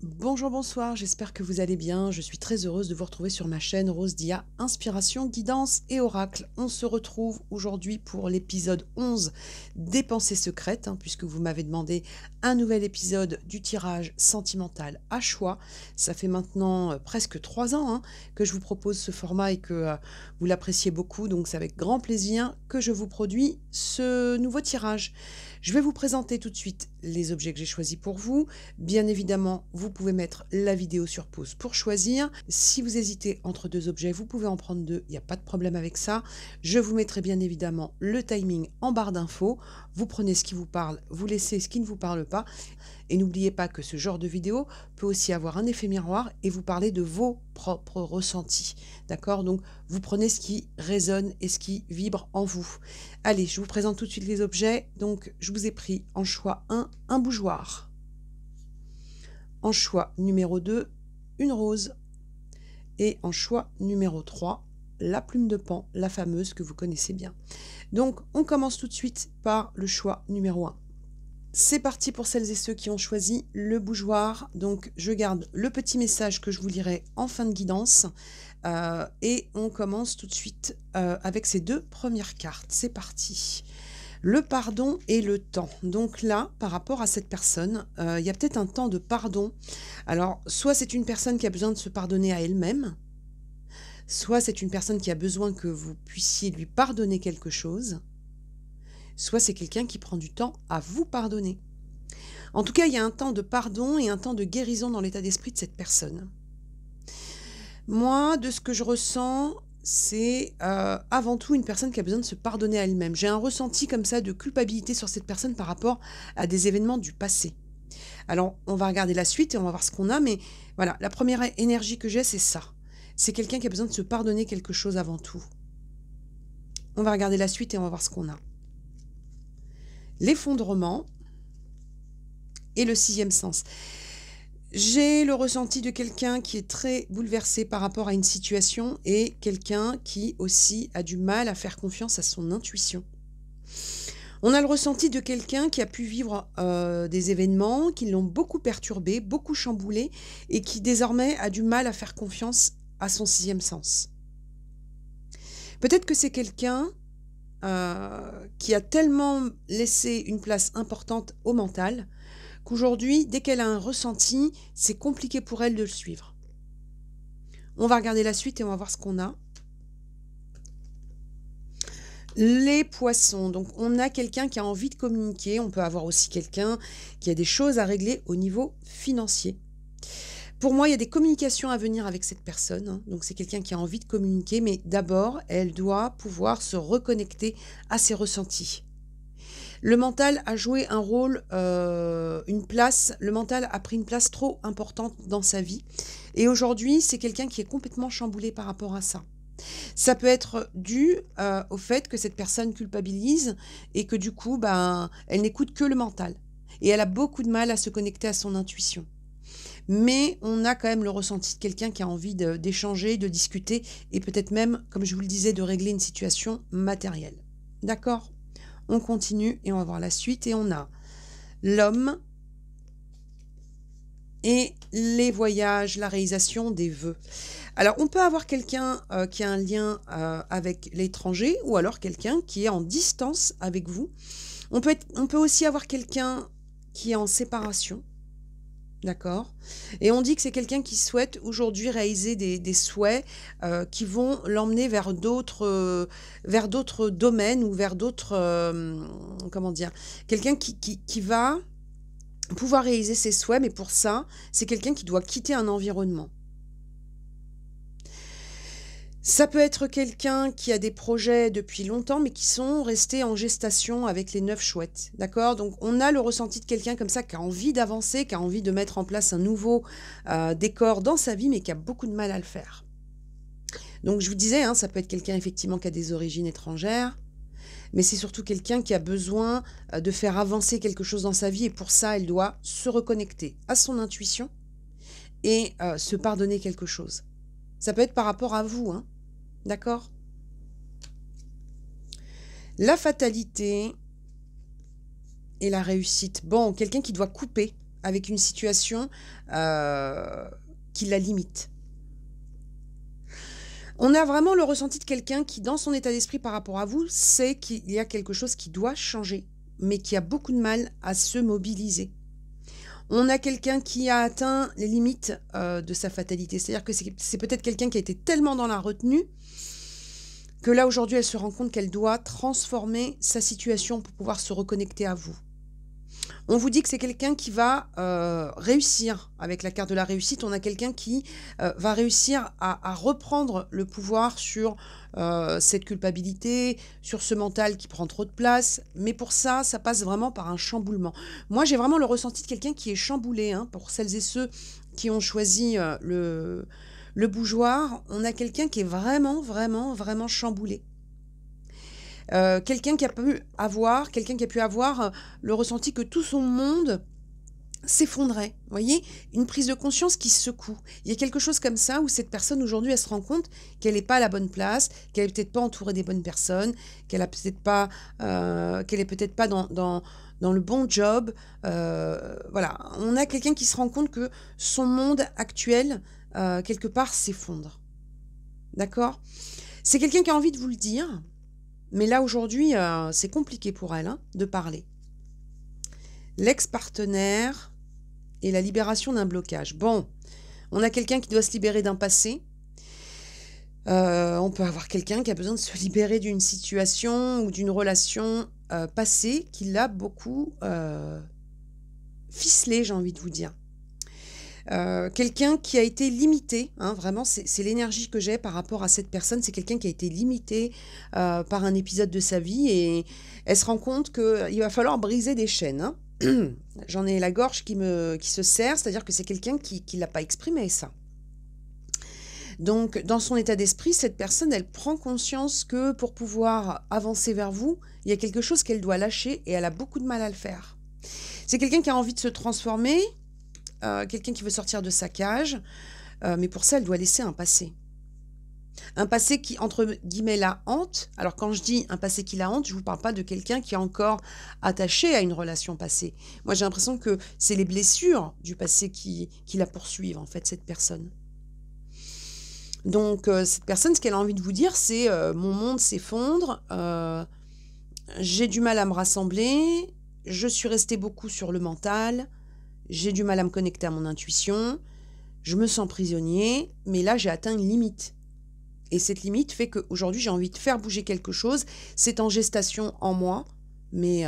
Bonjour, bonsoir, j'espère que vous allez bien. Je suis très heureuse de vous retrouver sur ma chaîne Rose Dia, Inspiration, Guidance et Oracle. On se retrouve aujourd'hui pour l'épisode 11 des pensées secrètes, puisque vous m'avez demandé un nouvel épisode du tirage sentimental à choix. Ça fait maintenant presque 3 ans que je vous propose ce format et que vous l'appréciez beaucoup, donc c'est avec grand plaisir que je vous produis ce nouveau tirage. Je vais vous présenter tout de suite les objets que j'ai choisis pour vous. Bien évidemment, vous pouvez mettre la vidéo sur pause pour choisir. Si vous hésitez entre deux objets, vous pouvez en prendre deux, il n'y a pas de problème avec ça. Je vous mettrai bien évidemment le timing en barre d'infos. Vous prenez ce qui vous parle, vous laissez ce qui ne vous parle pas. Et n'oubliez pas que ce genre de vidéo peut aussi avoir un effet miroir et vous parler de vos propres ressentis. D'accord? Donc, vous prenez ce qui résonne et ce qui vibre en vous. Allez, je vous présente tout de suite les objets. Donc, je vous ai pris en choix 1, un bougeoir. En choix numéro 2, une rose. Et en choix numéro 3, la plume de Pan, la fameuse que vous connaissez bien. Donc, on commence tout de suite par le choix numéro 1. C'est parti pour celles et ceux qui ont choisi le bougeoir. Donc, je garde le petit message que je vous lirai en fin de guidance. Et on commence tout de suite avec ces deux premières cartes. C'est parti. Le pardon et le temps. Donc là, par rapport à cette personne, il y a peut-être un temps de pardon. Alors, soit c'est une personne qui a besoin de se pardonner à elle-même, soit c'est une personne qui a besoin que vous puissiez lui pardonner quelque chose, soit c'est quelqu'un qui prend du temps à vous pardonner. En tout cas, il y a un temps de pardon et un temps de guérison dans l'état d'esprit de cette personne. Moi, de ce que je ressens, c'est avant tout une personne qui a besoin de se pardonner à elle-même. J'ai un ressenti comme ça de culpabilité sur cette personne par rapport à des événements du passé. Alors, on va regarder la suite et on va voir ce qu'on a, mais voilà, la première énergie que j'ai, c'est ça. C'est quelqu'un qui a besoin de se pardonner quelque chose avant tout. On va regarder la suite et on va voir ce qu'on a. L'effondrement et le sixième sens. J'ai le ressenti de quelqu'un qui est très bouleversé par rapport à une situation et quelqu'un qui aussi a du mal à faire confiance à son intuition. On a le ressenti de quelqu'un qui a pu vivre des événements qui l'ont beaucoup perturbé, beaucoup chamboulé et qui désormais a du mal à faire confiance à son sixième sens. Peut-être que c'est quelqu'un qui a tellement laissé une place importante au mental qu'aujourd'hui, dès qu'elle a un ressenti, c'est compliqué pour elle de le suivre. On va regarder la suite et on va voir ce qu'on a. Les poissons, donc on a quelqu'un qui a envie de communiquer, on peut avoir aussi quelqu'un qui a des choses à régler au niveau financier. Pour moi, il y a des communications à venir avec cette personne, donc c'est quelqu'un qui a envie de communiquer, mais d'abord, elle doit pouvoir se reconnecter à ses ressentis. Le mental a joué un rôle, le mental a pris une place trop importante dans sa vie et aujourd'hui, c'est quelqu'un qui est complètement chamboulé par rapport à ça. Ça peut être dû, au fait que cette personne culpabilise et que du coup, elle n'écoute que le mental et elle a beaucoup de mal à se connecter à son intuition. Mais on a quand même le ressenti de quelqu'un qui a envie d'échanger, de discuter et peut-être même, comme je vous le disais, de régler une situation matérielle. D'accord? On continue et on va voir la suite et on a l'homme et les voyages, la réalisation des vœux. Alors, on peut avoir quelqu'un qui a un lien avec l'étranger ou alors quelqu'un qui est en distance avec vous. On peut aussi avoir quelqu'un qui est en séparation, d'accord? Et on dit que c'est quelqu'un qui souhaite aujourd'hui réaliser des souhaits qui vont l'emmener vers d'autres domaines ou vers d'autres, comment dire? Quelqu'un qui va pouvoir réaliser ses souhaits, mais pour ça, c'est quelqu'un qui doit quitter un environnement. Ça peut être quelqu'un qui a des projets depuis longtemps, mais qui sont restés en gestation avec les 9 chouettes, d'accord? Donc on a le ressenti de quelqu'un comme ça qui a envie d'avancer, qui a envie de mettre en place un nouveau décor dans sa vie, mais qui a beaucoup de mal à le faire. Donc je vous disais, ça peut être quelqu'un effectivement qui a des origines étrangères, mais c'est surtout quelqu'un qui a besoin de faire avancer quelque chose dans sa vie, et pour ça, elle doit se reconnecter à son intuition et se pardonner quelque chose. Ça peut être par rapport à vous, d'accord? La fatalité et la réussite. Bon, quelqu'un qui doit couper avec une situation qui la limite. On a vraiment le ressenti de quelqu'un qui, dans son état d'esprit par rapport à vous, sait qu'il y a quelque chose qui doit changer, mais qui a beaucoup de mal à se mobiliser. On a quelqu'un qui a atteint les limites de sa fatalité. C'est-à-dire que c'est peut-être quelqu'un qui a été tellement dans la retenue que là, aujourd'hui, elle se rend compte qu'elle doit transformer sa situation pour pouvoir se reconnecter à vous. On vous dit que c'est quelqu'un qui va réussir. Avec la carte de la réussite, on a quelqu'un qui va réussir à reprendre le pouvoir sur cette culpabilité, sur ce mental qui prend trop de place. Mais pour ça, ça passe vraiment par un chamboulement. Moi, j'ai vraiment le ressenti de quelqu'un qui est chamboulé. Hein, pour celles et ceux qui ont choisi le bougeoir, on a quelqu'un qui est vraiment, vraiment, vraiment chamboulé. Quelqu'un qui a pu avoir le ressenti que tout son monde s'effondrait. Vous voyez, une prise de conscience qui secoue. Il y a quelque chose comme ça où cette personne aujourd'hui, elle se rend compte qu'elle n'est pas à la bonne place, qu'elle n'est peut-être pas entourée des bonnes personnes, qu'elle est peut-être pas dans le bon job. Voilà, on a quelqu'un qui se rend compte que son monde actuel, quelque part, s'effondre. D'accord? C'est quelqu'un qui a envie de vous le dire. Mais là, aujourd'hui, c'est compliqué pour elle de parler. L'ex-partenaire et la libération d'un blocage. Bon, on a quelqu'un qui doit se libérer d'un passé. On peut avoir quelqu'un qui a besoin de se libérer d'une situation ou d'une relation passée qui l'a beaucoup ficelé, j'ai envie de vous dire. Quelqu'un qui a été limité, vraiment c'est l'énergie que j'ai par rapport à cette personne, c'est quelqu'un qui a été limité par un épisode de sa vie et elle se rend compte qu'il va falloir briser des chaînes. J'en ai la gorge qui se serre, c'est-à-dire que c'est quelqu'un qui ne l'a pas exprimé ça. Donc dans son état d'esprit, cette personne, elle prend conscience que pour pouvoir avancer vers vous, il y a quelque chose qu'elle doit lâcher et elle a beaucoup de mal à le faire. C'est quelqu'un qui a envie de se transformer, quelqu'un qui veut sortir de sa cage, mais pour ça, elle doit laisser un passé. Un passé qui, entre guillemets, la hante. Alors, quand je dis un passé qui la hante, je ne vous parle pas de quelqu'un qui est encore attaché à une relation passée. Moi, j'ai l'impression que c'est les blessures du passé qui la poursuivent, en fait, cette personne. Donc, cette personne, ce qu'elle a envie de vous dire, c'est mon monde s'effondre, j'ai du mal à me rassembler, je suis restée beaucoup sur le mental, j'ai du mal à me connecter à mon intuition, je me sens prisonnier, mais là, j'ai atteint une limite. Et cette limite fait qu'aujourd'hui, j'ai envie de faire bouger quelque chose. C'est en gestation en moi, mais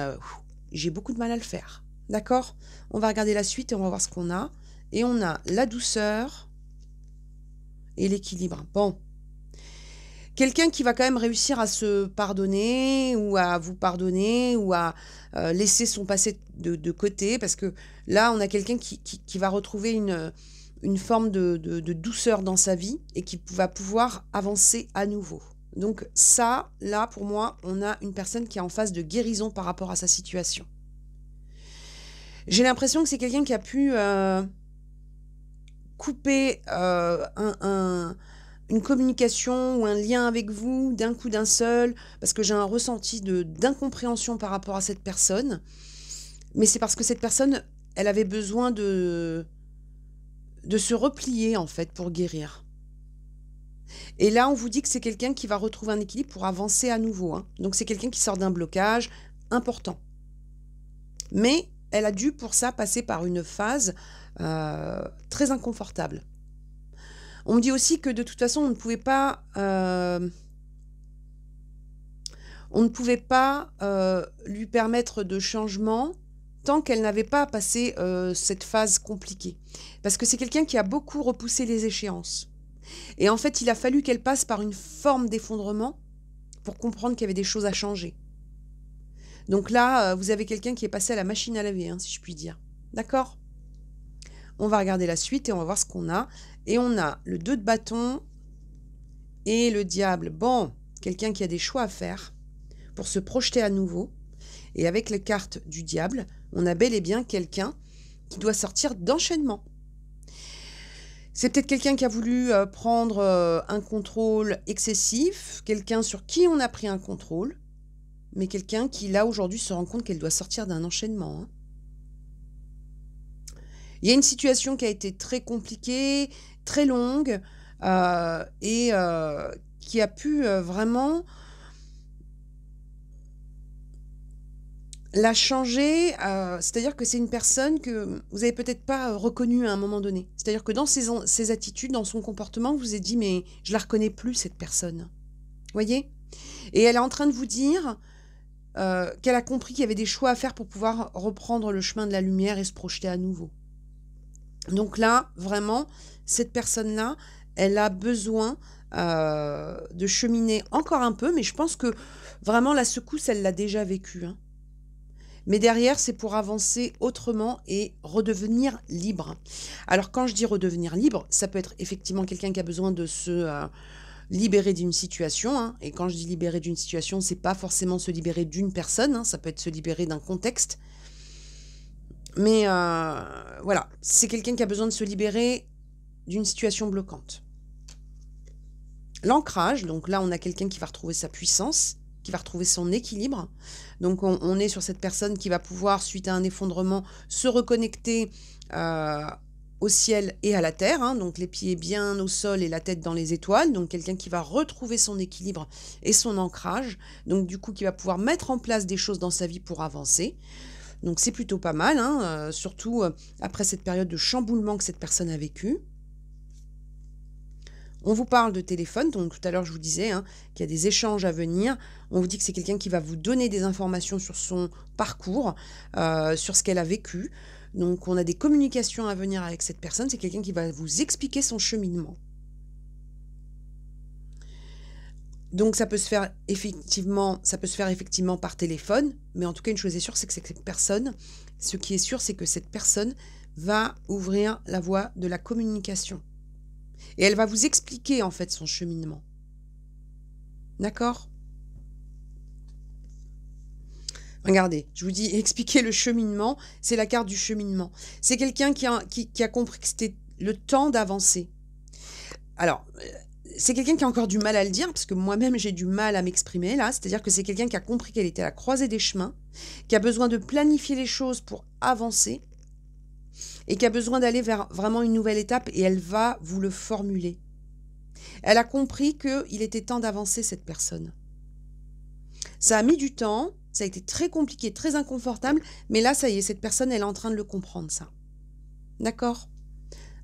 j'ai beaucoup de mal à le faire. D'accord? On va regarder la suite et on va voir ce qu'on a. Et on a la douceur et l'équilibre. Bon. Quelqu'un qui va quand même réussir à se pardonner ou à vous pardonner ou à laisser son passé de côté. Parce que là, on a quelqu'un qui va retrouver une forme de douceur dans sa vie et qui va pouvoir avancer à nouveau. Donc ça, là, pour moi, on a une personne qui est en phase de guérison par rapport à sa situation. J'ai l'impression que c'est quelqu'un qui a pu couper une communication ou un lien avec vous d'un coup d'un seul, parce que j'ai un ressenti d'incompréhension par rapport à cette personne. Mais c'est parce que cette personne, elle avait besoin de se replier, en fait, pour guérir. Et là, on vous dit que c'est quelqu'un qui va retrouver un équilibre pour avancer à nouveau. Donc, c'est quelqu'un qui sort d'un blocage important. Mais elle a dû, pour ça, passer par une phase très inconfortable. On me dit aussi que, de toute façon, on ne pouvait pas lui permettre de changement tant qu'elle n'avait pas passé cette phase compliquée. Parce que c'est quelqu'un qui a beaucoup repoussé les échéances. Et en fait, il a fallu qu'elle passe par une forme d'effondrement pour comprendre qu'il y avait des choses à changer. Donc là, vous avez quelqu'un qui est passé à la machine à laver, si je puis dire. D'accord? On va regarder la suite et on va voir ce qu'on a. Et on a le 2 de bâton et le diable. Bon, quelqu'un qui a des choix à faire pour se projeter à nouveau. Et avec les cartes du diable, on a bel et bien quelqu'un qui doit sortir d'enchaînement. C'est peut-être quelqu'un qui a voulu prendre un contrôle excessif, quelqu'un sur qui on a pris un contrôle, mais quelqu'un qui, là, aujourd'hui, se rend compte qu'elle doit sortir d'un enchaînement. Il y a une situation qui a été très compliquée, très longue, et qui a pu, vraiment la changer, c'est-à-dire que c'est une personne que vous avez peut-être pas, reconnue à un moment donné. C'est-à-dire que dans ses attitudes, dans son comportement, vous vous êtes dit: «Mais je la reconnais plus cette personne». Voyez? Et elle est en train de vous dire, qu'elle a compris qu'il y avait des choix à faire pour pouvoir reprendre le chemin de la lumière et se projeter à nouveau. Donc là, vraiment, cette personne-là, elle a besoin, de cheminer encore un peu, mais je pense que vraiment la secousse, elle l'a déjà vécue, hein. Mais derrière, c'est pour avancer autrement et redevenir libre. Alors quand je dis redevenir libre, ça peut être effectivement quelqu'un qui a besoin de se, libérer d'une situation, hein. Et quand je dis libérer d'une situation, c'est pas forcément se libérer d'une personne, hein, ça peut être se libérer d'un contexte. Mais voilà, c'est quelqu'un qui a besoin de se libérer d'une situation bloquante. L'ancrage, donc là, on a quelqu'un qui va retrouver sa puissance, qui va retrouver son équilibre. Donc on est sur cette personne qui va pouvoir, suite à un effondrement, se reconnecter au ciel et à la terre, hein, donc les pieds bien au sol et la tête dans les étoiles. Donc quelqu'un qui va retrouver son équilibre et son ancrage. Donc du coup, qui va pouvoir mettre en place des choses dans sa vie pour avancer. Donc c'est plutôt pas mal, hein, surtout après cette période de chamboulement que cette personne a vécue. On vous parle de téléphone, donc tout à l'heure je vous disais, hein, qu'il y a des échanges à venir. On vous dit que c'est quelqu'un qui va vous donner des informations sur son parcours, sur ce qu'elle a vécu. Donc on a des communications à venir avec cette personne. C'est quelqu'un qui va vous expliquer son cheminement. Donc ça peut se faire effectivement par téléphone, mais en tout cas une chose est sûre, c'est que cette personne, ce qui est sûr, c'est que cette personne va ouvrir la voie de la communication. Et elle va vous expliquer en fait son cheminement. D'accord? Regardez, je vous dis expliquer le cheminement, c'est la carte du cheminement. C'est quelqu'un qui a compris que c'était le temps d'avancer. Alors, c'est quelqu'un qui a encore du mal à le dire, parce que moi-même j'ai du mal à m'exprimer là. C'est-à-dire que c'est quelqu'un qui a compris qu'elle était à la croisée des chemins, qui a besoin de planifier les choses pour avancer, et qui a besoin d'aller vers vraiment une nouvelle étape, et elle va vous le formuler. Elle a compris qu'il était temps d'avancer, cette personne. Ça a mis du temps, ça a été très compliqué, très inconfortable, mais là, ça y est, cette personne, elle est en train de le comprendre, ça. D'accord?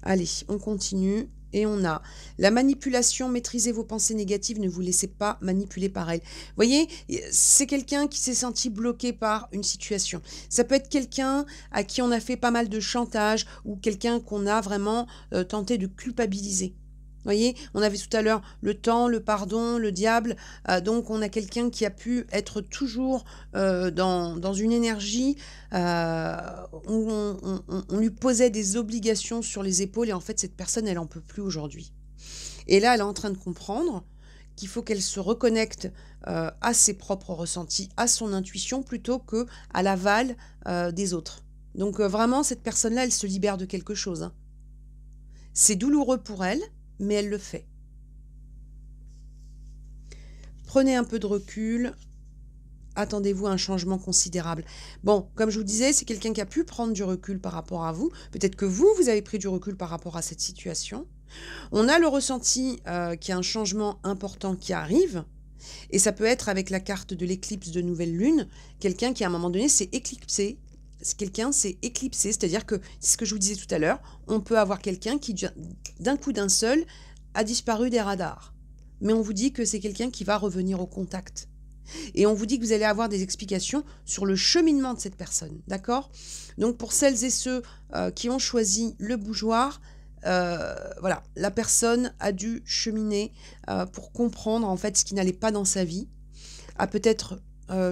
Allez, on continue. Et on a la manipulation, maîtrisez vos pensées négatives, ne vous laissez pas manipuler par elles. Vous voyez, c'est quelqu'un qui s'est senti bloqué par une situation. Ça peut être quelqu'un à qui on a fait pas mal de chantage, ou quelqu'un qu'on a vraiment tenté de culpabiliser. Vous voyez, on avait tout à l'heure le temps, le pardon, le diable. Donc on a quelqu'un qui a pu être toujours dans une énergie où on lui posait des obligations sur les épaules, et en fait cette personne, elle en peut plus aujourd'hui. Et là, elle est en train de comprendre qu'il faut qu'elle se reconnecte à ses propres ressentis, à son intuition, plutôt que à l'aval des autres. Donc vraiment, cette personne-là, elle se libère de quelque chose, hein. C'est douloureux pour elle, mais elle le fait. Prenez un peu de recul. Attendez-vous à un changement considérable. Bon, comme je vous disais, c'est quelqu'un qui a pu prendre du recul par rapport à vous. Peut-être que vous avez pris du recul par rapport à cette situation. On a le ressenti qu'il y a un changement important qui arrive. Et ça peut être avec la carte de l'éclipse de nouvelle lune. Quelqu'un qui, à un moment donné, s'est éclipsé. Quelqu'un s'est éclipsé, c'est-à-dire que, c'est ce que je vous disais tout à l'heure, on peut avoir quelqu'un qui, d'un coup d'un seul, a disparu des radars. Mais on vous dit que c'est quelqu'un qui va revenir au contact. Et on vous dit que vous allez avoir des explications sur le cheminement de cette personne, d'accord? Donc pour celles et ceux qui ont choisi le bougeoir, voilà, la personne a dû cheminer pour comprendre en fait ce qui n'allait pas dans sa vie, a peut-être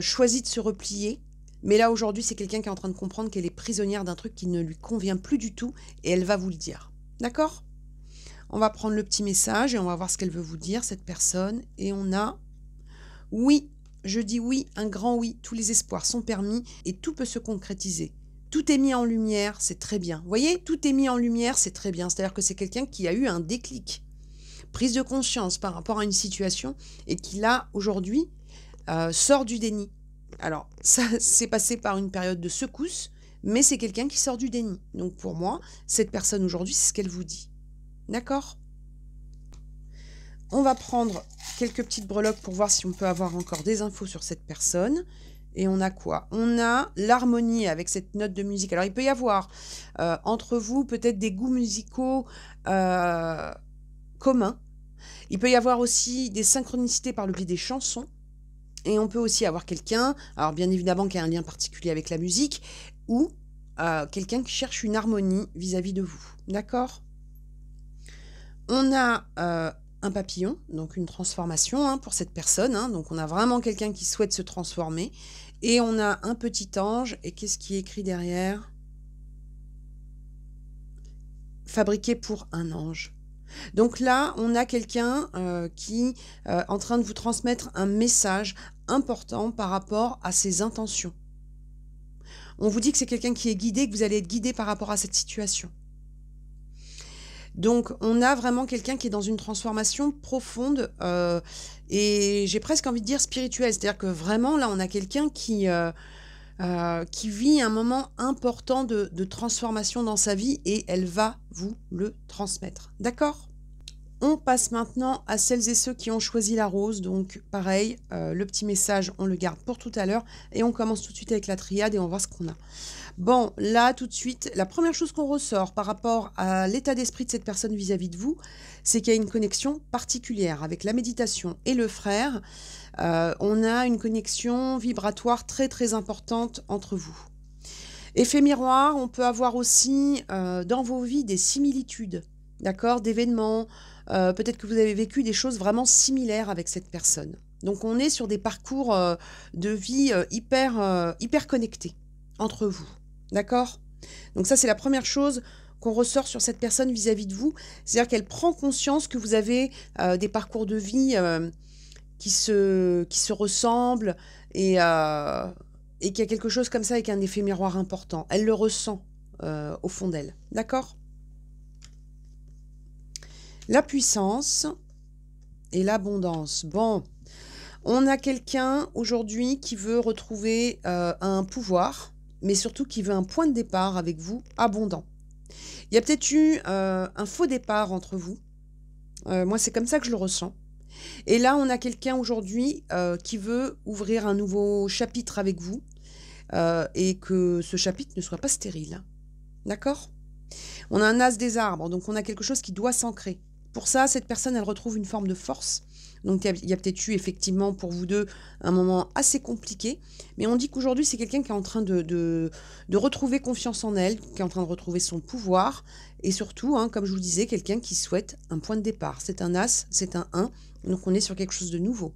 choisi de se replier. Mais là, aujourd'hui, c'est quelqu'un qui est en train de comprendre qu'elle est prisonnière d'un truc qui ne lui convient plus du tout, et elle va vous le dire. D'accord? On va prendre le petit message et on va voir ce qu'elle veut vous dire, cette personne. Et on a « Oui, je dis oui, un grand oui, tous les espoirs sont permis et tout peut se concrétiser. Tout est mis en lumière, c'est très bien. » Vous voyez, tout est mis en lumière, c'est très bien. C'est-à-dire que c'est quelqu'un qui a eu un déclic, prise de conscience par rapport à une situation, et qui là, aujourd'hui, sort du déni. Alors, ça s'est passé par une période de secousse, mais c'est quelqu'un qui sort du déni. Donc pour moi, cette personne aujourd'hui, c'est ce qu'elle vous dit. D'accord? On va prendre quelques petites breloques pour voir si on peut avoir encore des infos sur cette personne. Et on a quoi? On a l'harmonie avec cette note de musique. Alors, il peut y avoir entre vous peut-être des goûts musicaux communs. Il peut y avoir aussi des synchronicités par le biais des chansons. Et on peut aussi avoir quelqu'un, alors bien évidemment qui a un lien particulier avec la musique, ou quelqu'un qui cherche une harmonie vis-à-vis de vous. D'accord? On a un papillon, donc une transformation pour cette personne. Donc on a vraiment quelqu'un qui souhaite se transformer. Et on a un petit ange. Et qu'est-ce qui est écrit derrière? Fabriqué pour un ange. Donc là, on a quelqu'un qui est en train de vous transmettre un message important par rapport à ses intentions. On vous dit que c'est quelqu'un qui est guidé, que vous allez être guidé par rapport à cette situation. Donc, on a vraiment quelqu'un qui est dans une transformation profonde et j'ai presque envie de dire spirituelle. C'est-à-dire que vraiment, là, on a quelqu'un qui vit un moment important de transformation dans sa vie et elle va vous le transmettre. D'accord? On passe maintenant à celles et ceux qui ont choisi la rose. Donc, pareil, le petit message, on le garde pour tout à l'heure et on commence tout de suite avec la triade et on va voir ce qu'on a. Bon, là, tout de suite, la première chose qu'on ressort par rapport à l'état d'esprit de cette personne vis-à-vis de vous, c'est qu'il y a une connexion particulière avec la méditation et le frère. On a une connexion vibratoire très, très importante entre vous. Effet miroir, on peut avoir aussi dans vos vies des similitudes, d'accord, d'événements. Peut-être que vous avez vécu des choses vraiment similaires avec cette personne. Donc, on est sur des parcours de vie hyper connectés entre vous. D'accord? Donc ça, c'est la première chose qu'on ressort sur cette personne vis-à-vis de vous. C'est-à-dire qu'elle prend conscience que vous avez des parcours de vie qui se ressemblent et qu'il y a quelque chose comme ça avec un effet miroir important. Elle le ressent au fond d'elle. D'accord? La puissance et l'abondance. Bon, on a quelqu'un aujourd'hui qui veut retrouver un pouvoir, mais surtout qui veut un point de départ avec vous abondant. Il y a peut-être eu un faux départ entre vous. Moi, c'est comme ça que je le ressens. Et là, on a quelqu'un aujourd'hui qui veut ouvrir un nouveau chapitre avec vous et que ce chapitre ne soit pas stérile. D'accord? On a un as des arbres, donc on a quelque chose qui doit s'ancrer. Pour ça, cette personne, elle retrouve une forme de force. Donc, il y a peut-être eu effectivement pour vous deux un moment assez compliqué. Mais on dit qu'aujourd'hui, c'est quelqu'un qui est en train de retrouver confiance en elle, qui est en train de retrouver son pouvoir. Et surtout, comme je vous le disais, quelqu'un qui souhaite un point de départ. C'est un as, c'est un 1. Donc, on est sur quelque chose de nouveau.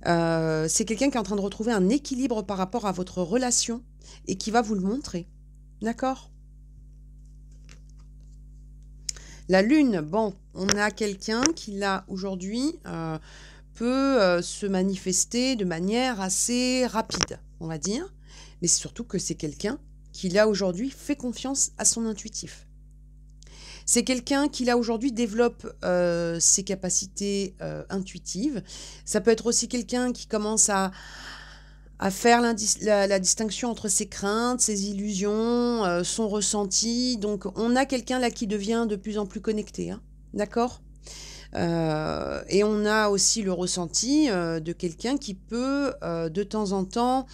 C'est quelqu'un qui est en train de retrouver un équilibre par rapport à votre relation et qui va vous le montrer. D'accord ? La lune, bon, on a quelqu'un qui là aujourd'hui peut se manifester de manière assez rapide, on va dire. Mais c'est surtout que c'est quelqu'un qui là aujourd'hui fait confiance à son intuitif. C'est quelqu'un qui là aujourd'hui développe ses capacités intuitives. Ça peut être aussi quelqu'un qui commence à faire la distinction entre ses craintes, ses illusions, son ressenti. Donc, on a quelqu'un là qui devient de plus en plus connecté. D'accord? Et on a aussi le ressenti de quelqu'un qui peut, de temps en temps,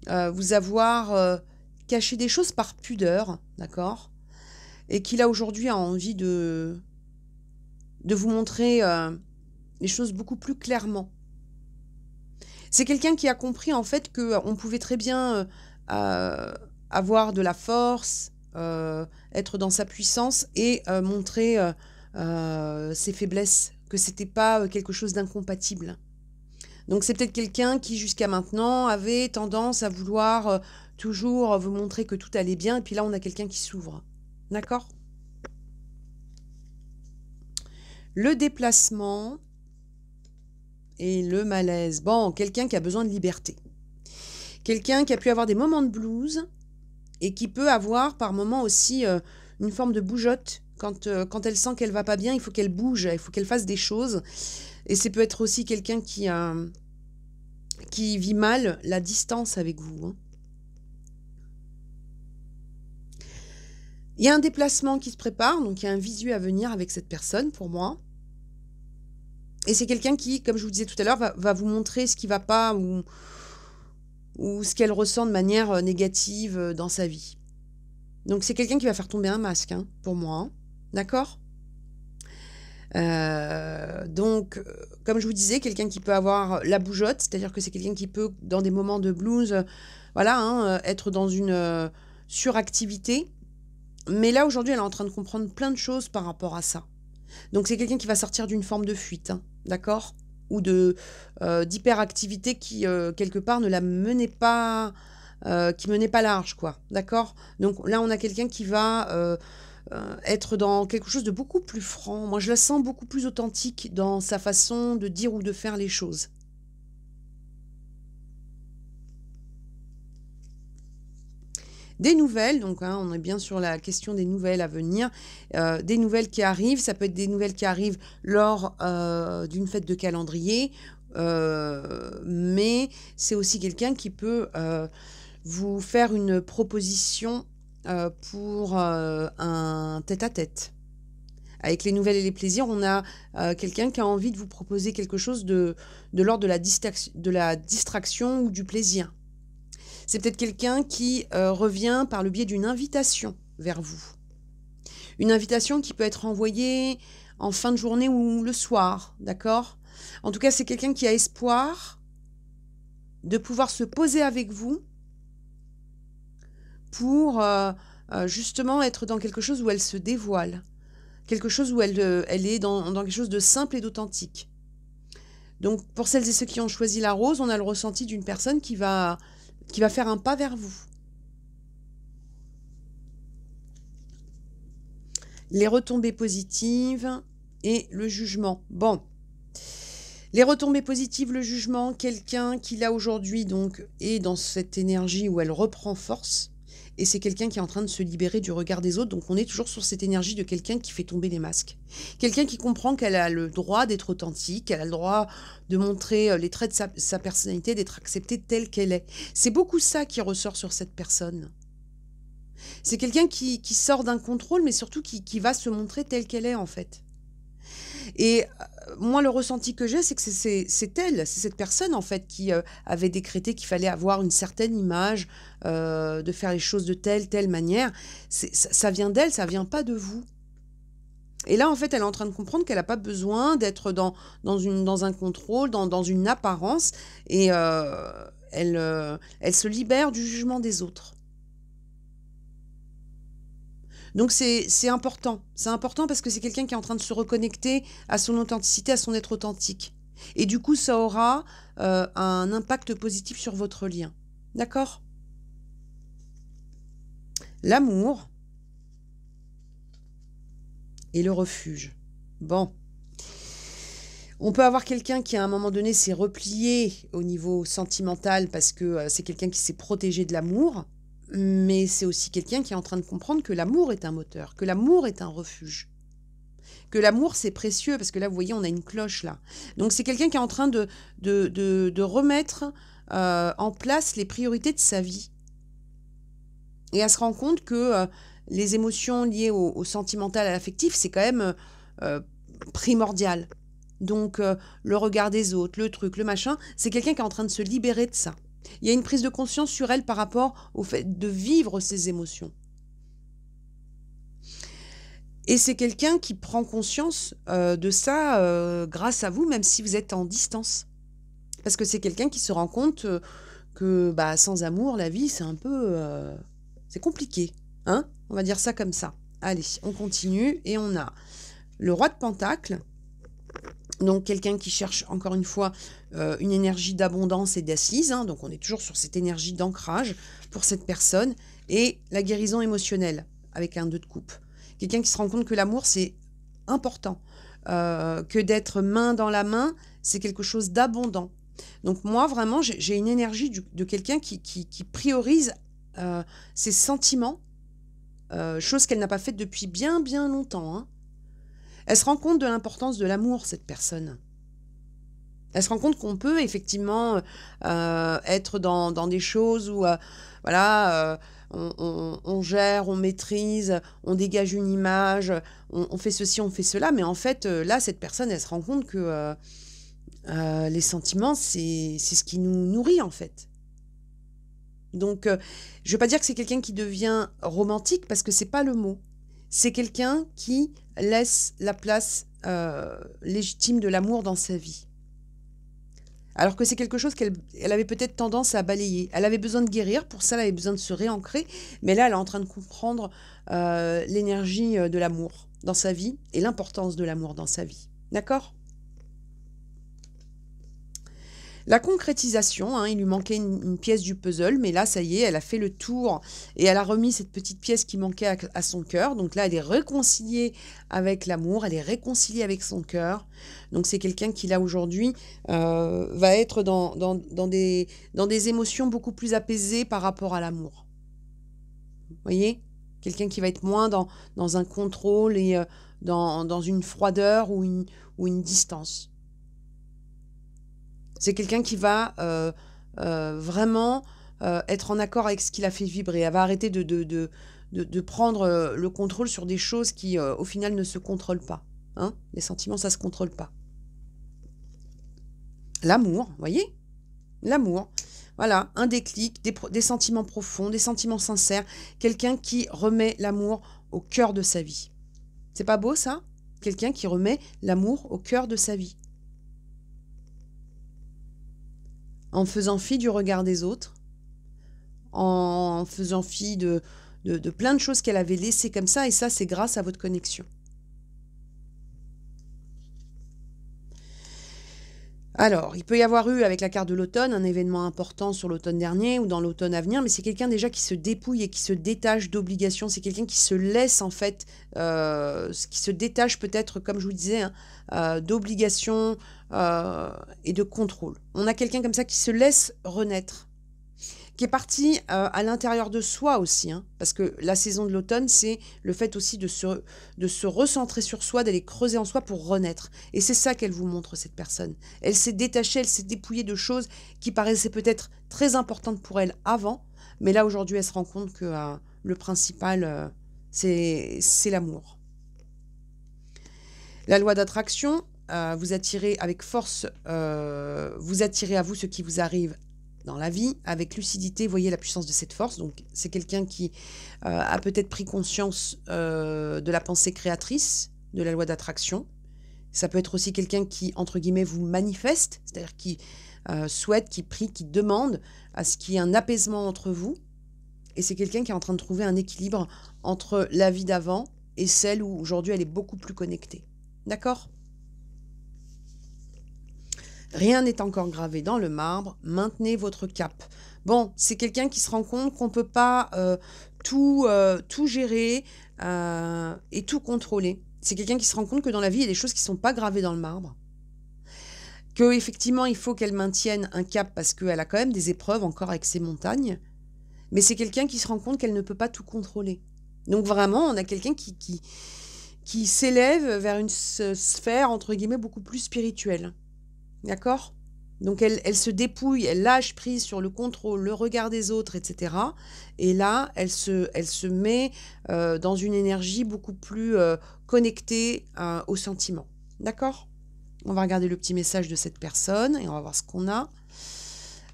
vous avoir caché des choses par pudeur. D'accord? Et qui là aujourd'hui a envie de vous montrer les choses beaucoup plus clairement. C'est quelqu'un qui a compris en fait qu'on pouvait très bien avoir de la force, être dans sa puissance et montrer ses faiblesses, que c'était pas quelque chose d'incompatible. Donc c'est peut-être quelqu'un qui jusqu'à maintenant avait tendance à vouloir toujours vous montrer que tout allait bien et puis là on a quelqu'un qui s'ouvre. D'accord ? Le déplacement et le malaise. Bon, quelqu'un qui a besoin de liberté. Quelqu'un qui a pu avoir des moments de blues et qui peut avoir par moments aussi une forme de bougeotte. Quand elle sent qu'elle va pas bien, il faut qu'elle bouge, il faut qu'elle fasse des choses. Et c'est peut être aussi quelqu'un qui vit mal la distance avec vous. Il y a un déplacement qui se prépare, donc il y a un visu à venir avec cette personne pour moi. Et c'est quelqu'un qui, comme je vous disais tout à l'heure, va vous montrer ce qui ne va pas ou ce qu'elle ressent de manière négative dans sa vie. Donc c'est quelqu'un qui va faire tomber un masque, hein, pour moi. Hein. D'accord ? Donc, comme je vous disais, quelqu'un qui peut avoir la bougeotte, c'est-à-dire que c'est quelqu'un qui peut, dans des moments de blues, voilà, hein, être dans une suractivité. Mais là, aujourd'hui, elle est en train de comprendre plein de choses par rapport à ça. Donc, c'est quelqu'un qui va sortir d'une forme de fuite, hein, d'accord ? Ou d'hyperactivité qui, quelque part, ne la menait pas, qui menait pas large, quoi, d'accord ? Donc là, on a quelqu'un qui va être dans quelque chose de beaucoup plus franc. Moi, je la sens beaucoup plus authentique dans sa façon de dire ou de faire les choses. Des nouvelles, donc hein, on est bien sur la question des nouvelles à venir, des nouvelles qui arrivent, ça peut être des nouvelles qui arrivent lors d'une fête de calendrier, mais c'est aussi quelqu'un qui peut vous faire une proposition pour un tête-à-tête. Avec les nouvelles et les plaisirs, on a quelqu'un qui a envie de vous proposer quelque chose de l'ordre de la distraction ou du plaisir. C'est peut-être quelqu'un qui revient par le biais d'une invitation vers vous. Une invitation qui peut être envoyée en fin de journée ou le soir, d'accord ? En tout cas, c'est quelqu'un qui a espoir de pouvoir se poser avec vous pour justement être dans quelque chose où elle se dévoile. Quelque chose où elle est dans quelque chose de simple et d'authentique. Donc, pour celles et ceux qui ont choisi la rose, on a le ressenti d'une personne qui va faire un pas vers vous. Les retombées positives et le jugement. Bon. Les retombées positives, le jugement, quelqu'un qui là aujourd'hui donc est dans cette énergie où elle reprend force. Et c'est quelqu'un qui est en train de se libérer du regard des autres. Donc on est toujours sur cette énergie de quelqu'un qui fait tomber les masques. Quelqu'un qui comprend qu'elle a le droit d'être authentique, qu'elle a le droit de montrer les traits de sa personnalité, d'être acceptée telle qu'elle est. C'est beaucoup ça qui ressort sur cette personne. C'est quelqu'un qui sort d'un contrôle, mais surtout qui va se montrer telle qu'elle est en fait. Et moi, le ressenti que j'ai, c'est que c'est cette personne en fait qui avait décrété qu'il fallait avoir une certaine image, de faire les choses de telle manière. Ça vient d'elle, ça vient pas de vous. Et là, en fait, elle est en train de comprendre qu'elle n'a pas besoin d'être dans un contrôle, dans une apparence, et elle se libère du jugement des autres. Donc c'est important. C'est important parce que c'est quelqu'un qui est en train de se reconnecter à son authenticité, à son être authentique. Et du coup, ça aura un impact positif sur votre lien. D'accord ? L'amour et le refuge. Bon. On peut avoir quelqu'un qui, à un moment donné, s'est replié au niveau sentimental parce que c'est quelqu'un qui s'est protégé de l'amour. Mais c'est aussi quelqu'un qui est en train de comprendre que l'amour est un moteur, que l'amour est un refuge. Que l'amour, c'est précieux, parce que là, vous voyez, on a une cloche, là. Donc, c'est quelqu'un qui est en train de remettre en place les priorités de sa vie. Et elle se rend compte que les émotions liées au sentimental, à l'affectif, c'est quand même primordial. Donc, le regard des autres, le truc, le machin, c'est quelqu'un qui est en train de se libérer de ça. Il y a une prise de conscience sur elle par rapport au fait de vivre ses émotions. Et c'est quelqu'un qui prend conscience de ça grâce à vous, même si vous êtes en distance. Parce que c'est quelqu'un qui se rend compte que sans amour, la vie, c'est un peu... c'est compliqué. Hein ? On va dire ça comme ça. Allez, on continue. Et on a le roi de Pentacles. Donc quelqu'un qui cherche encore une fois une énergie d'abondance et d'assise, hein, donc on est toujours sur cette énergie d'ancrage pour cette personne, et la guérison émotionnelle avec un 2 de coupe. Quelqu'un qui se rend compte que l'amour c'est important, que d'être main dans la main, c'est quelque chose d'abondant. Donc moi vraiment j'ai une énergie de quelqu'un qui priorise ses sentiments, chose qu'elle n'a pas faite depuis bien longtemps, hein. Elle se rend compte de l'importance de l'amour, cette personne. Elle se rend compte qu'on peut effectivement être dans des choses où, on gère, on maîtrise, on dégage une image, on fait ceci, on fait cela. Mais en fait, là, cette personne, elle se rend compte que les sentiments, c'est ce qui nous nourrit, en fait. Donc, je ne veux pas dire que c'est quelqu'un qui devient romantique, parce que c'est pas le mot. C'est quelqu'un qui laisse la place légitime de l'amour dans sa vie. Alors que c'est quelque chose qu'elle avait peut-être tendance à balayer. Elle avait besoin de guérir, pour ça elle avait besoin de se réancrer, mais là elle est en train de comprendre l'énergie de l'amour dans sa vie et l'importance de l'amour dans sa vie. D'accord ? La concrétisation, hein, il lui manquait une pièce du puzzle, mais là, ça y est, elle a fait le tour et elle a remis cette petite pièce qui manquait à son cœur. Donc là, elle est réconciliée avec l'amour, elle est réconciliée avec son cœur. Donc c'est quelqu'un qui, là, aujourd'hui, va être dans des émotions beaucoup plus apaisées par rapport à l'amour. Vous voyez ? Quelqu'un qui va être moins dans un contrôle et dans une froideur ou une distance. C'est quelqu'un qui va vraiment être en accord avec ce qui l'a fait vibrer. Elle va arrêter de prendre le contrôle sur des choses qui, au final, ne se contrôlent pas. Hein ? Les sentiments, ça ne se contrôle pas. L'amour, vous voyez ? L'amour. Voilà, un déclic, des sentiments profonds, des sentiments sincères. Quelqu'un qui remet l'amour au cœur de sa vie. C'est pas beau, ça ? Quelqu'un qui remet l'amour au cœur de sa vie. En faisant fi du regard des autres, en faisant fi de plein de choses qu'elle avait laissées comme ça, et ça, c'est grâce à votre connexion. Alors, il peut y avoir eu, avec la carte de l'automne, un événement important sur l'automne dernier ou dans l'automne à venir, mais c'est quelqu'un déjà qui se dépouille et qui se détache d'obligations. C'est quelqu'un qui se laisse, en fait, qui se détache peut-être, comme je vous le disais, hein, d'obligations et de contrôle. On a quelqu'un comme ça qui se laisse renaître, qui est parti à l'intérieur de soi aussi, hein, parce que la saison de l'automne, c'est le fait aussi de se recentrer sur soi, d'aller creuser en soi pour renaître. Et c'est ça qu'elle vous montre, cette personne. Elle s'est détachée, elle s'est dépouillée de choses qui paraissaient peut-être très importantes pour elle avant, mais là, aujourd'hui, elle se rend compte que le principal, c'est l'amour. La loi d'attraction, vous attirez avec force, vous attirez à vous ce qui vous arrive dans la vie, avec lucidité, voyez la puissance de cette force. Donc, c'est quelqu'un qui a peut-être pris conscience de la pensée créatrice, de la loi d'attraction. Ça peut être aussi quelqu'un qui, entre guillemets, vous manifeste, c'est-à-dire qui souhaite, qui prie, qui demande à ce qu'il y ait un apaisement entre vous. Et c'est quelqu'un qui est en train de trouver un équilibre entre la vie d'avant et celle où aujourd'hui elle est beaucoup plus connectée. D'accord ? Rien n'est encore gravé dans le marbre, maintenez votre cap. Bon, c'est quelqu'un qui se rend compte qu'on ne peut pas tout gérer et tout contrôler. C'est quelqu'un qui se rend compte que dans la vie, il y a des choses qui ne sont pas gravées dans le marbre. Qu'effectivement, il faut qu'elle maintienne un cap parce qu'elle a quand même des épreuves encore avec ses montagnes. Mais c'est quelqu'un qui se rend compte qu'elle ne peut pas tout contrôler. Donc vraiment, on a quelqu'un qui s'élève vers une sphère, entre guillemets, beaucoup plus spirituelle. D'accord ? Donc elle se dépouille, elle lâche prise sur le contrôle, le regard des autres, etc. Et là, elle se met dans une énergie beaucoup plus connectée aux sentiments. D'accord ? On va regarder le petit message de cette personne et on va voir ce qu'on a.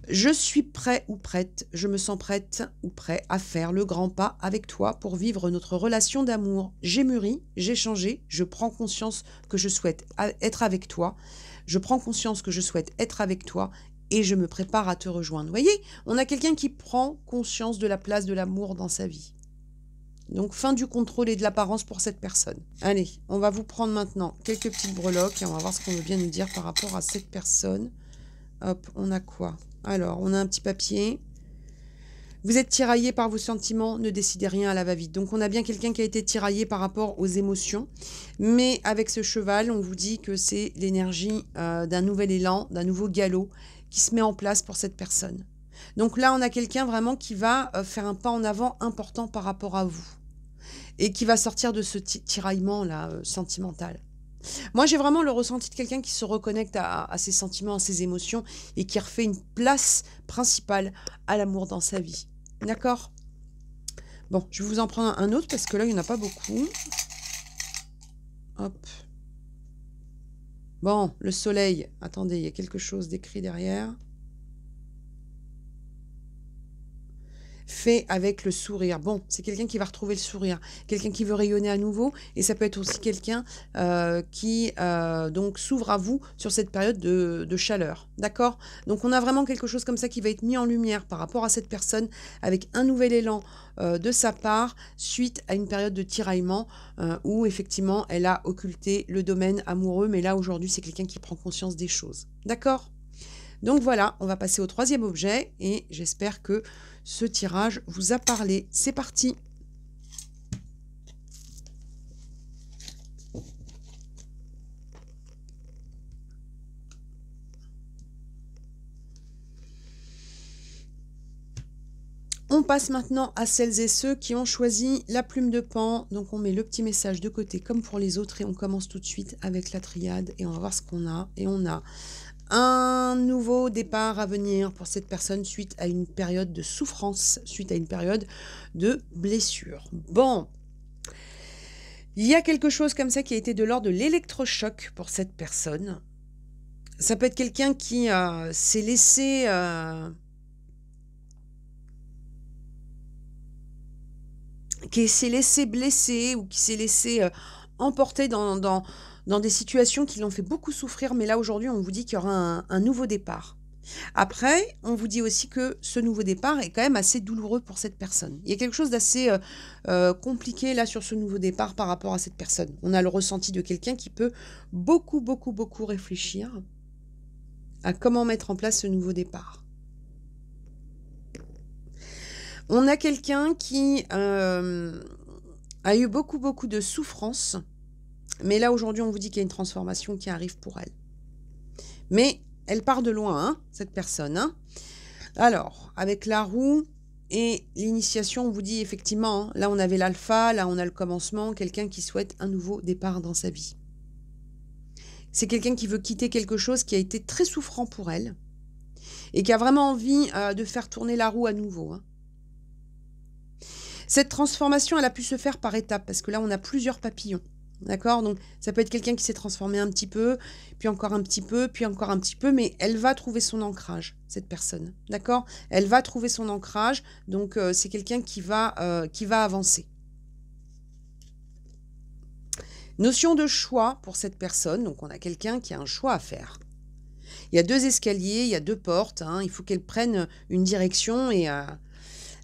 Je suis prêt ou prête, je me sens prête ou prêt à faire le grand pas avec toi pour vivre notre relation d'amour. J'ai mûri, j'ai changé, je prends conscience que je souhaite être avec toi. Je prends conscience que je souhaite être avec toi et je me prépare à te rejoindre. Vous voyez, on a quelqu'un qui prend conscience de la place de l'amour dans sa vie. Donc, fin du contrôle et de l'apparence pour cette personne. Allez, on va vous prendre maintenant quelques petites breloques et on va voir ce qu'on veut bien nous dire par rapport à cette personne. Hop, on a quoi ? Alors, on a un petit papier. Vous êtes tiraillé par vos sentiments, ne décidez rien à la va-vite. Donc, on a bien quelqu'un qui a été tiraillé par rapport aux émotions. Mais avec ce cheval, on vous dit que c'est l'énergie d'un nouvel élan, d'un nouveau galop qui se met en place pour cette personne. Donc là, on a quelqu'un vraiment qui va faire un pas en avant important par rapport à vous. Et qui va sortir de ce tiraillement-là sentimental. Moi, j'ai vraiment le ressenti de quelqu'un qui se reconnecte à ses sentiments, à ses émotions et qui refait une place principale à l'amour dans sa vie. D'accord ? Bon, je vais vous en prendre un autre parce que là, il n'y en a pas beaucoup. Hop. Bon, le soleil. Attendez, il y a quelque chose d'écrit derrière. Fait avec le sourire. Bon, c'est quelqu'un qui va retrouver le sourire, quelqu'un qui veut rayonner à nouveau, et ça peut être aussi quelqu'un qui donc s'ouvre à vous sur cette période de chaleur. D'accord? Donc on a vraiment quelque chose comme ça qui va être mis en lumière par rapport à cette personne avec un nouvel élan de sa part suite à une période de tiraillement où effectivement elle a occulté le domaine amoureux, mais là aujourd'hui c'est quelqu'un qui prend conscience des choses. D'accord? Donc voilà, on va passer au troisième objet et j'espère que ce tirage vous a parlé. C'est parti! On passe maintenant à celles et ceux qui ont choisi la plume de Pan. Donc on met le petit message de côté comme pour les autres et on commence tout de suite avec la triade et on va voir ce qu'on a. Et on a un nouveau départ à venir pour cette personne suite à une période de souffrance, suite à une période de blessure. Bon, il y a quelque chose comme ça qui a été de l'ordre de l'électrochoc pour cette personne. Ça peut être quelqu'un qui s'est laissé... qui s'est laissé blesser ou qui s'est laissé emporter dans des situations qui l'ont fait beaucoup souffrir. Mais là, aujourd'hui, on vous dit qu'il y aura un nouveau départ. Après, on vous dit aussi que ce nouveau départ est quand même assez douloureux pour cette personne. Il y a quelque chose d'assez compliqué là sur ce nouveau départ par rapport à cette personne. On a le ressenti de quelqu'un qui peut beaucoup réfléchir à comment mettre en place ce nouveau départ. On a quelqu'un qui a eu beaucoup de souffrance, mais là aujourd'hui on vous dit qu'il y a une transformation qui arrive pour elle. Mais elle part de loin, hein, cette personne. Hein. Alors, avec la roue et l'initiation, on vous dit effectivement, hein, là on avait l'alpha, là on a le commencement, quelqu'un qui souhaite un nouveau départ dans sa vie. C'est quelqu'un qui veut quitter quelque chose qui a été très souffrant pour elle et qui a vraiment envie de faire tourner la roue à nouveau. Hein. Cette transformation, elle a pu se faire par étapes, parce que là, on a plusieurs papillons. D'accord? Donc, ça peut être quelqu'un qui s'est transformé un petit peu, puis encore un petit peu, puis encore un petit peu, mais elle va trouver son ancrage, cette personne. D'accord? Elle va trouver son ancrage, donc c'est quelqu'un qui va avancer. Notion de choix pour cette personne, donc on a quelqu'un qui a un choix à faire. Il y a 2 escaliers, il y a 2 portes, hein, il faut qu'elle prenne une direction et...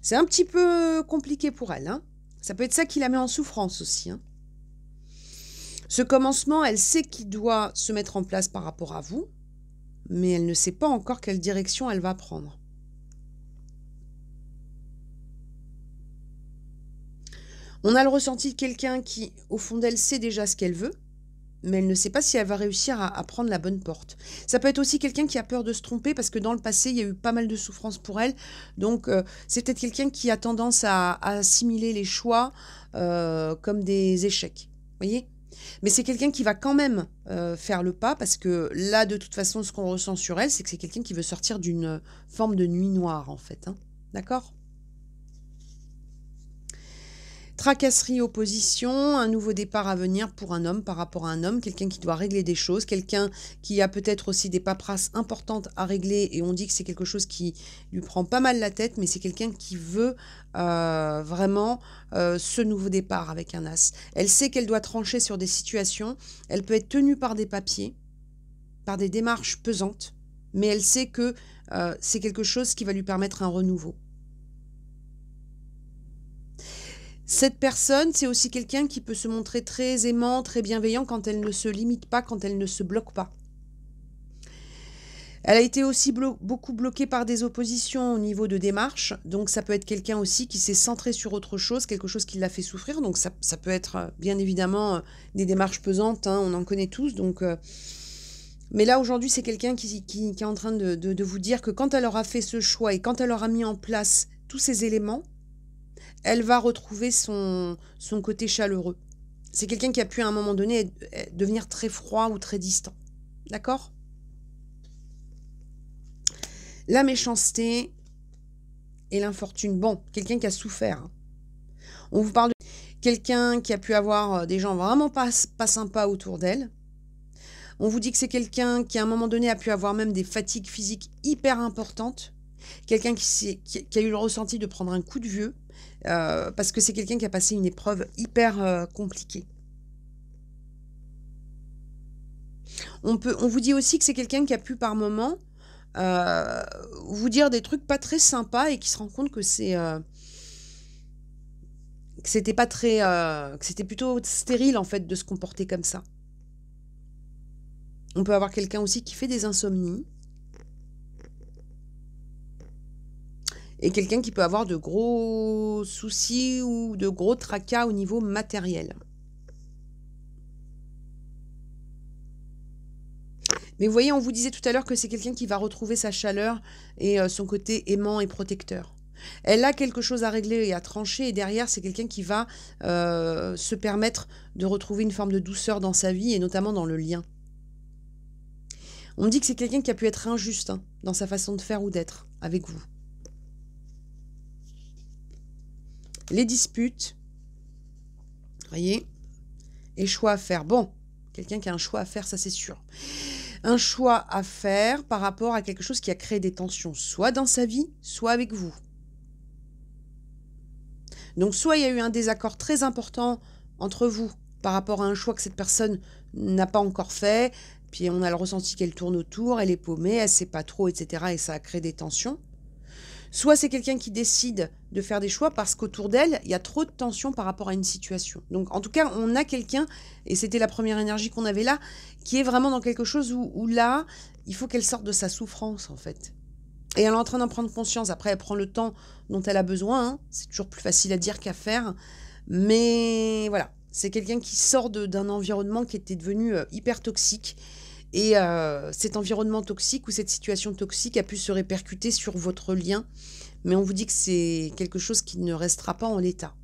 c'est un petit peu compliqué pour elle. Hein. Ça peut être ça qui la met en souffrance aussi. Hein. Ce commencement, elle sait qu'il doit se mettre en place par rapport à vous, mais elle ne sait pas encore quelle direction elle va prendre. On a le ressenti de quelqu'un qui, au fond d'elle, sait déjà ce qu'elle veut, mais elle ne sait pas si elle va réussir à prendre la bonne porte. Ça peut être aussi quelqu'un qui a peur de se tromper parce que dans le passé, il y a eu pas mal de souffrance pour elle. Donc, c'est peut-être quelqu'un qui a tendance à assimiler les choix comme des échecs. Vous voyez ? Mais c'est quelqu'un qui va quand même faire le pas parce que là, de toute façon, ce qu'on ressent sur elle, c'est que c'est quelqu'un qui veut sortir d'une forme de nuit noire, en fait. Hein. D'accord ? Tracasserie, opposition, un nouveau départ à venir pour un homme par rapport à un homme, quelqu'un qui doit régler des choses, quelqu'un qui a peut-être aussi des paperasses importantes à régler et on dit que c'est quelque chose qui lui prend pas mal la tête, mais c'est quelqu'un qui veut vraiment ce nouveau départ avec un as. Elle sait qu'elle doit trancher sur des situations, elle peut être tenue par des papiers, par des démarches pesantes, mais elle sait que c'est quelque chose qui va lui permettre un renouveau. Cette personne, c'est aussi quelqu'un qui peut se montrer très aimant, très bienveillant quand elle ne se limite pas, quand elle ne se bloque pas. Elle a été aussi beaucoup bloquée par des oppositions au niveau de démarche, donc ça peut être quelqu'un aussi qui s'est centré sur autre chose, quelque chose qui l'a fait souffrir, donc ça peut être bien évidemment des démarches pesantes, hein, on en connaît tous, donc... mais là aujourd'hui c'est quelqu'un qui est en train de vous dire que quand elle aura fait ce choix et quand elle aura mis en place tous ces éléments, elle va retrouver son côté chaleureux. C'est quelqu'un qui a pu à un moment donné devenir très froid ou très distant. D'accord ? La méchanceté et l'infortune. Bon, quelqu'un qui a souffert. Hein. On vous parle de quelqu'un qui a pu avoir des gens vraiment pas sympas autour d'elle. On vous dit que c'est quelqu'un qui, à un moment donné, a pu avoir même des fatigues physiques hyper importantes. Quelqu'un qui a eu le ressenti de prendre un coup de vieux, parce que c'est quelqu'un qui a passé une épreuve hyper compliquée. On vous dit aussi que c'est quelqu'un qui a pu, par moment, vous dire des trucs pas très sympas et qui se rend compte que c'était pas très, que c'était plutôt stérile, en fait, de se comporter comme ça. On peut avoir quelqu'un aussi qui fait des insomnies. Et quelqu'un qui peut avoir de gros soucis ou de gros tracas au niveau matériel. Mais vous voyez, on vous disait tout à l'heure que c'est quelqu'un qui va retrouver sa chaleur et son côté aimant et protecteur. Elle a quelque chose à régler et à trancher, et derrière, c'est quelqu'un qui va se permettre de retrouver une forme de douceur dans sa vie, et notamment dans le lien. On me dit que c'est quelqu'un qui a pu être injuste dans sa façon de faire ou d'être avec vous. Les disputes, voyez, et choix à faire. Bon, quelqu'un qui a un choix à faire, ça c'est sûr. Un choix à faire par rapport à quelque chose qui a créé des tensions, soit dans sa vie, soit avec vous. Donc, soit il y a eu un désaccord très important entre vous par rapport à un choix que cette personne n'a pas encore fait, puis on a le ressenti qu'elle tourne autour, elle est paumée, elle ne sait pas trop, etc. et ça a créé des tensions. Soit c'est quelqu'un qui décide de faire des choix parce qu'autour d'elle, il y a trop de tensions par rapport à une situation. Donc, en tout cas, on a quelqu'un, et c'était la première énergie qu'on avait là, qui est vraiment dans quelque chose où là, il faut qu'elle sorte de sa souffrance, en fait. Et elle est en train d'en prendre conscience. Après, elle prend le temps dont elle a besoin. C'est toujours plus facile à dire qu'à faire. Mais voilà, c'est quelqu'un qui sort d'un environnement qui était devenu hyper toxique. Et cet environnement toxique ou cette situation toxique a pu se répercuter sur votre lien. Mais on vous dit que c'est quelque chose qui ne restera pas en l'état.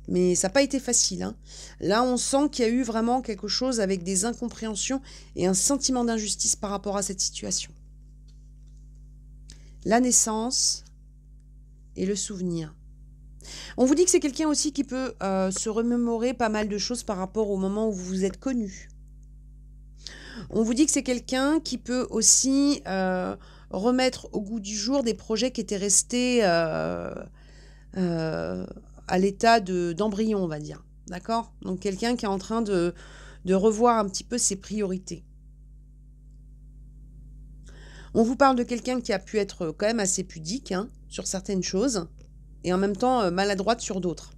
Mais ça n'a pas été facile. Là, on sent qu'il y a eu vraiment quelque chose avec des incompréhensions et un sentiment d'injustice par rapport à cette situation. La naissance et le souvenir. On vous dit que c'est quelqu'un aussi qui peut se remémorer pas mal de choses par rapport au moment où vous vous êtes connus. On vous dit que c'est quelqu'un qui peut aussi remettre au goût du jour des projets qui étaient restés à l'état d'embryon, on va dire. D'accord? Donc quelqu'un qui est en train de revoir un petit peu ses priorités. On vous parle de quelqu'un qui a pu être quand même assez pudique sur certaines choses et en même temps maladroite sur d'autres.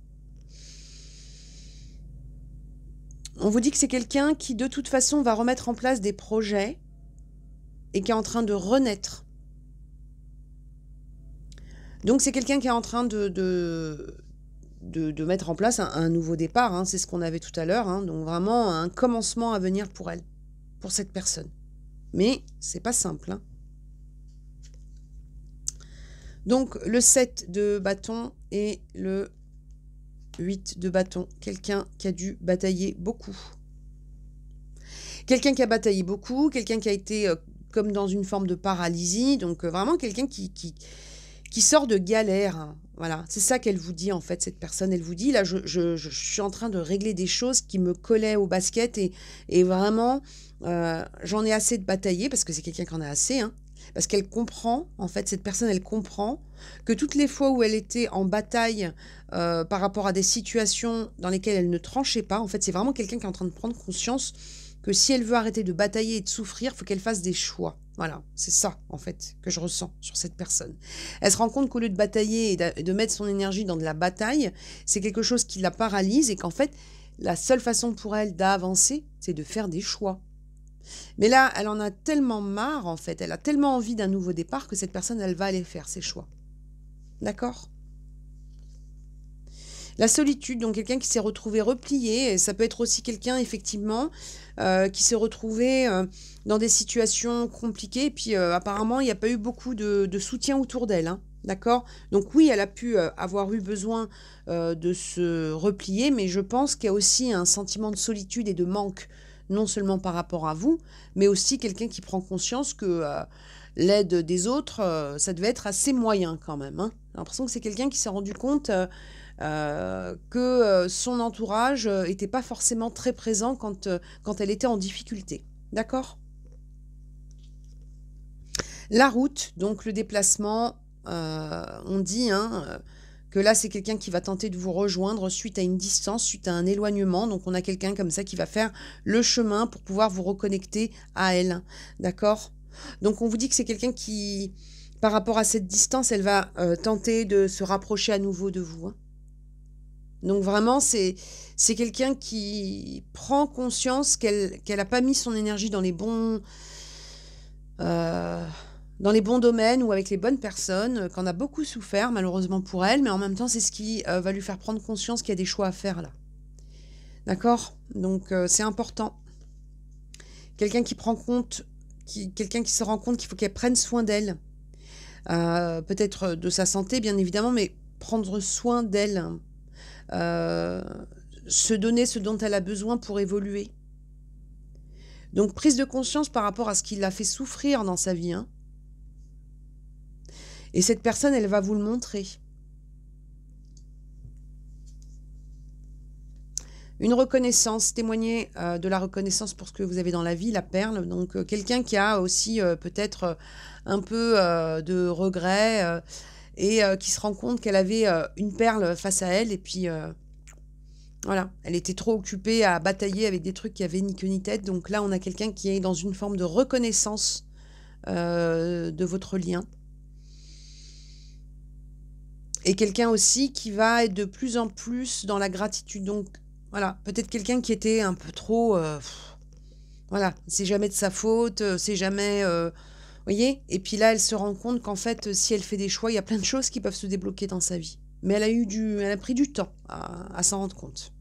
On vous dit que c'est quelqu'un qui, de toute façon, va remettre en place des projets et qui est en train de renaître. Donc, c'est quelqu'un qui est en train de mettre en place un nouveau départ. C'est ce qu'on avait tout à l'heure. Donc, vraiment, un commencement à venir pour elle, pour cette personne. Mais, c'est pas simple. Donc, le 7 de bâton et le 8 de bâton, quelqu'un qui a dû batailler beaucoup. Quelqu'un qui a bataillé beaucoup, quelqu'un qui a été comme dans une forme de paralysie, donc vraiment quelqu'un qui sort de galère. Voilà, c'est ça qu'elle vous dit en fait, cette personne. Elle vous dit, là, je suis en train de régler des choses qui me collaient au basket et vraiment, j'en ai assez de batailler, parce que c'est quelqu'un qui en a assez, parce qu'elle comprend, en fait, cette personne, elle comprend que toutes les fois où elle était en bataille par rapport à des situations dans lesquelles elle ne tranchait pas, en fait, c'est vraiment quelqu'un qui est en train de prendre conscience que si elle veut arrêter de batailler et de souffrir, il faut qu'elle fasse des choix. Voilà, c'est ça, en fait, que je ressens sur cette personne. Elle se rend compte qu'au lieu de batailler et de mettre son énergie dans de la bataille, c'est quelque chose qui la paralyse et qu'en fait, la seule façon pour elle d'avancer, c'est de faire des choix. Mais là, elle en a tellement marre, en fait, elle a tellement envie d'un nouveau départ que cette personne, elle va aller faire ses choix. D'accord ? La solitude, donc quelqu'un qui s'est retrouvé replié, et ça peut être aussi quelqu'un, effectivement, qui s'est retrouvé dans des situations compliquées, et puis apparemment, il n'y a pas eu beaucoup de soutien autour d'elle, d'accord ? Donc oui, elle a pu avoir eu besoin de se replier, mais je pense qu'il y a aussi un sentiment de solitude et de manque, non seulement par rapport à vous, mais aussi quelqu'un qui prend conscience que l'aide des autres, ça devait être assez moyen quand même. J'ai l'impression que c'est quelqu'un qui s'est rendu compte que son entourage n'était pas forcément très présent quand elle était en difficulté. D'accord? La route, donc le déplacement, on dit hein, que là, c'est quelqu'un qui va tenter de vous rejoindre suite à une distance, suite à un éloignement. Donc, on a quelqu'un comme ça qui va faire le chemin pour pouvoir vous reconnecter à elle. D'accord? Donc, on vous dit que c'est quelqu'un qui, par rapport à cette distance, elle va tenter de se rapprocher à nouveau de vous. Hein. Donc, vraiment, c'est quelqu'un qui prend conscience qu'elle n'a pas mis son énergie euh, dans les bons domaines ou avec les bonnes personnes, qu'on a beaucoup souffert malheureusement pour elle, mais en même temps c'est ce qui va lui faire prendre conscience qu'il y a des choix à faire là. D'accord? Donc c'est important. Quelqu'un qui prend compte, quelqu'un qui se rend compte qu'il faut qu'elle prenne soin d'elle, peut-être de sa santé bien évidemment, mais prendre soin d'elle, se donner ce dont elle a besoin pour évoluer. Donc prise de conscience par rapport à ce qui l'a fait souffrir dans sa vie, hein. Et cette personne, elle va vous le montrer. Une reconnaissance, témoigner de la reconnaissance pour ce que vous avez dans la vie, la perle. Donc, quelqu'un qui a aussi peut-être un peu de regret et qui se rend compte qu'elle avait une perle face à elle. Et puis, voilà, elle était trop occupée à batailler avec des trucs qui avaient ni queue ni tête. Donc là, on a quelqu'un qui est dans une forme de reconnaissance de votre lien. Et quelqu'un aussi qui va être de plus en plus dans la gratitude. Donc, voilà, peut-être quelqu'un qui était un peu trop... voilà, c'est jamais de sa faute, c'est jamais... voyez? Et puis là, elle se rend compte qu'en fait, si elle fait des choix, il y a plein de choses qui peuvent se débloquer dans sa vie. Mais elle a pris du temps à s'en rendre compte.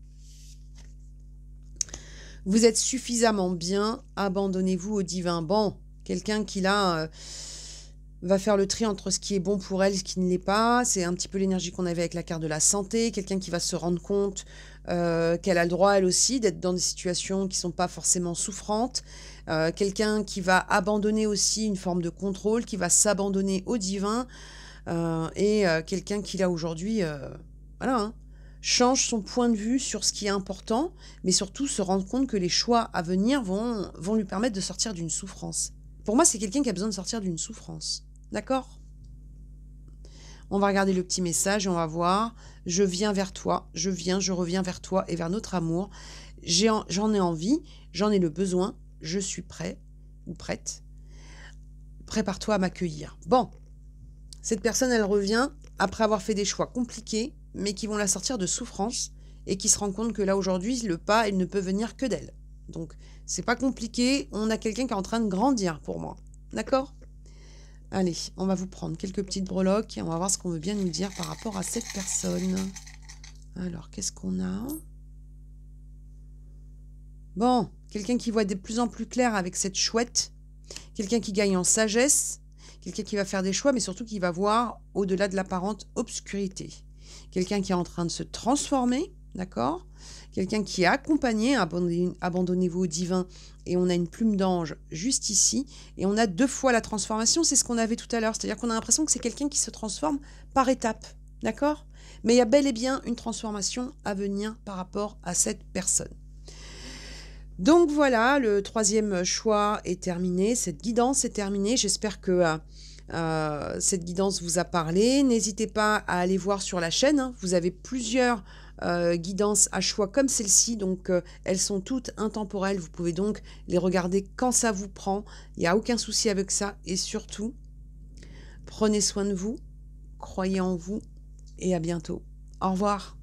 Vous êtes suffisamment bien, abandonnez-vous au divin. Bon, quelqu'un qui là... va faire le tri entre ce qui est bon pour elle et ce qui ne l'est pas. C'est un petit peu l'énergie qu'on avait avec la carte de la santé. Quelqu'un qui va se rendre compte qu'elle a le droit, elle aussi, d'être dans des situations qui ne sont pas forcément souffrantes. Quelqu'un qui va abandonner aussi une forme de contrôle, qui va s'abandonner au divin. Et quelqu'un qui, là, aujourd'hui, voilà, hein, change son point de vue sur ce qui est important, mais surtout se rendre compte que les choix à venir vont lui permettre de sortir d'une souffrance. Pour moi, c'est quelqu'un qui a besoin de sortir d'une souffrance. D'accord? On va regarder le petit message et on va voir. Je viens vers toi, je reviens vers toi et vers notre amour. J'en ai envie, j'en ai le besoin, je suis prêt ou prête. Prépare-toi à m'accueillir. Bon, cette personne, elle revient après avoir fait des choix compliqués, mais qui vont la sortir de souffrance et qui se rend compte que là, aujourd'hui, le pas, il ne peut venir que d'elle. Donc, c'est pas compliqué. On a quelqu'un qui est en train de grandir pour moi. D'accord? Allez, on va vous prendre quelques petites breloques et on va voir ce qu'on veut bien nous dire par rapport à cette personne. Alors, qu'est-ce qu'on a? Bon, quelqu'un qui voit de plus en plus clair avec cette chouette. Quelqu'un qui gagne en sagesse. Quelqu'un qui va faire des choix, mais surtout qui va voir au-delà de l'apparente obscurité. Quelqu'un qui est en train de se transformer, d'accord? Quelqu'un qui est accompagné, abandonnez-vous au divin, et on a une plume d'ange juste ici, et on a 2 fois la transformation, c'est ce qu'on avait tout à l'heure, c'est-à-dire qu'on a l'impression que c'est quelqu'un qui se transforme par étapes, d'accord? Mais il y a bel et bien une transformation à venir par rapport à cette personne. Donc voilà, le 3e choix est terminé, cette guidance est terminée, j'espère que cette guidance vous a parlé. N'hésitez pas à aller voir sur la chaîne, hein. Vous avez plusieurs guidances à choix comme celle-ci, donc elles sont toutes intemporelles, vous pouvez donc les regarder quand ça vous prend, il n'y a aucun souci avec ça, et surtout, prenez soin de vous, croyez en vous, et à bientôt. Au revoir.